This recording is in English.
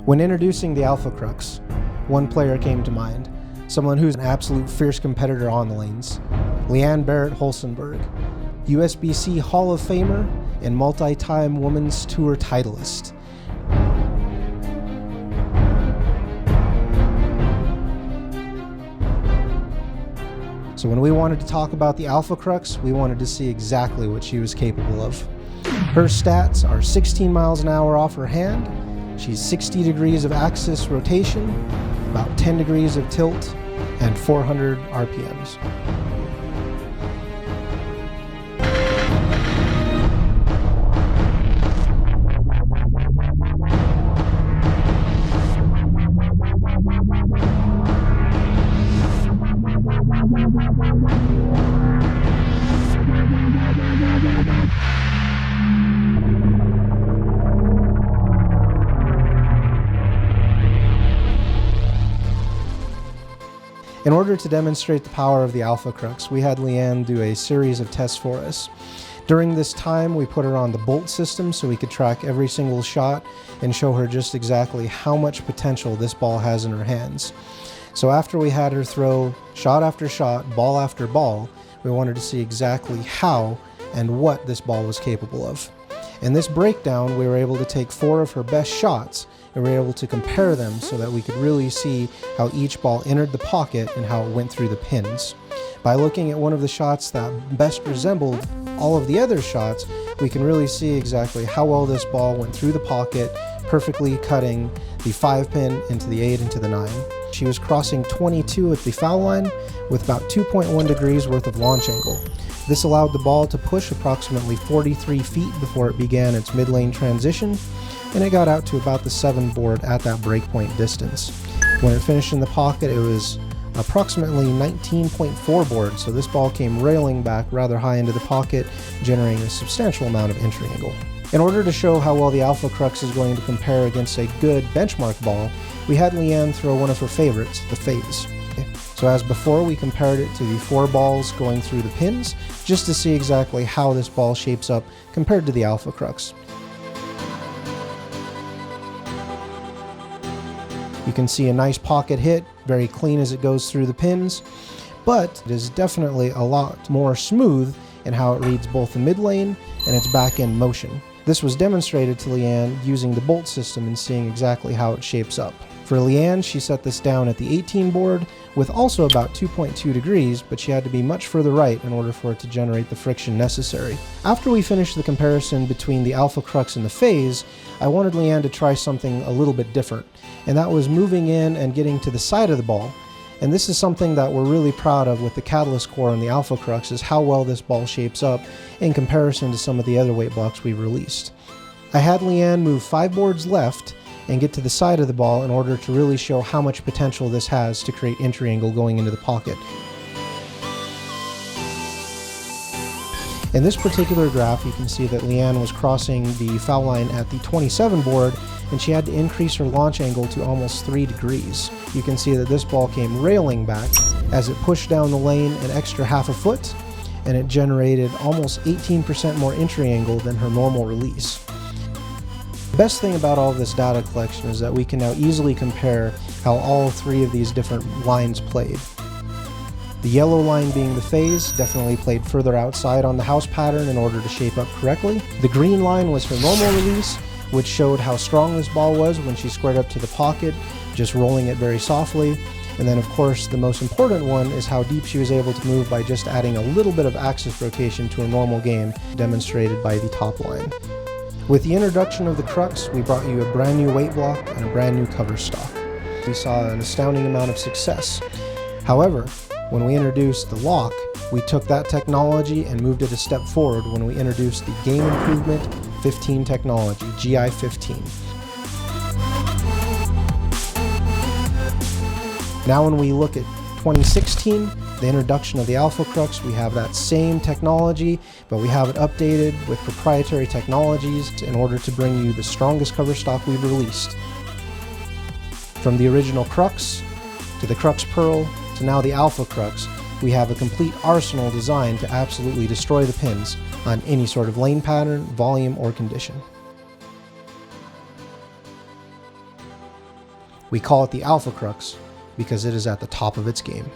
When introducing the Alpha Crux, one player came to mind, someone who's an absolute fierce competitor on the lanes, Leanne Holsenberg, USBC Hall of Famer and multi-time Women's Tour titleist. So when we wanted to talk about the Alpha Crux, we wanted to see exactly what she was capable of. Her stats are 16 miles an hour off her hand, she's 60 degrees of axis rotation, about 10 degrees of tilt, and 400 RPMs. In order to demonstrate the power of the Alpha Crux, we had Leanne do a series of tests for us. During this time, we put her on the bolt system so we could track every single shot and show her just exactly how much potential this ball has in her hands. So after we had her throw shot after shot, ball after ball, we wanted to see exactly how and what this ball was capable of. In this breakdown, we were able to take 4 of her best shots and we were able to compare them so that we could really see how each ball entered the pocket and how it went through the pins. By looking at one of the shots that best resembled all of the other shots, we can really see exactly how well this ball went through the pocket, perfectly cutting the 5-pin into the 8 into the 9. She was crossing 22 at the foul line with about 2.1 degrees worth of launch angle. This allowed the ball to push approximately 43 feet before it began its mid-lane transition, and it got out to about the 7 board at that breakpoint distance. When it finished in the pocket, it was approximately 19.4 board, so this ball came railing back rather high into the pocket, generating a substantial amount of entry angle. In order to show how well the Alpha Crux is going to compare against a good benchmark ball, we had Leanne throw one of her favorites, the Phase. So as before, we compared it to the 4 balls going through the pins, just to see exactly how this ball shapes up compared to the Alpha Crux. You can see a nice pocket hit, very clean as it goes through the pins, but it is definitely a lot more smooth in how it reads both the mid lane and its back end motion. This was demonstrated to Leanne using the bolt system and seeing exactly how it shapes up. For Leanne, she set this down at the 18 board with also about 2.2 degrees, but she had to be much further right in order for it to generate the friction necessary. After we finished the comparison between the Alpha Crux and the Phase, I wanted Leanne to try something a little bit different, and that was moving in and getting to the side of the ball. And this is something that we're really proud of with the Catalyst Core and the Alpha Crux, is how well this ball shapes up in comparison to some of the other weight blocks we've released. I had Leanne move 5 boards left and get to the side of the ball in order to really show how much potential this has to create entry angle going into the pocket. In this particular graph, you can see that Leanne was crossing the foul line at the 27 board, and she had to increase her launch angle to almost 3 degrees. You can see that this ball came railing back as it pushed down the lane an extra half a foot, and it generated almost 18% more entry angle than her normal release. The best thing about all of this data collection is that we can now easily compare how all 3 of these different lines played. The yellow line being the Phase definitely played further outside on the house pattern in order to shape up correctly. The green line was her normal release, which showed how strong this ball was when she squared up to the pocket, just rolling it very softly. And then of course the most important one is how deep she was able to move by just adding a little bit of axis rotation to her normal game, demonstrated by the top line. With the introduction of the Crux, we brought you a brand new weight block and a brand new cover stock. We saw an astounding amount of success. However, when we introduced the lock, we took that technology and moved it a step forward when we introduced the Game Improvement 15 technology, GI15. Now when we look at 2016, the introduction of the Alpha Crux, we have that same technology, but we have it updated with proprietary technologies in order to bring you the strongest cover stock we've released. From the original Crux, to the Crux Pearl, to now the Alpha Crux, we have a complete arsenal designed to absolutely destroy the pins on any sort of lane pattern, volume, or condition. We call it the Alpha Crux because it is at the top of its game.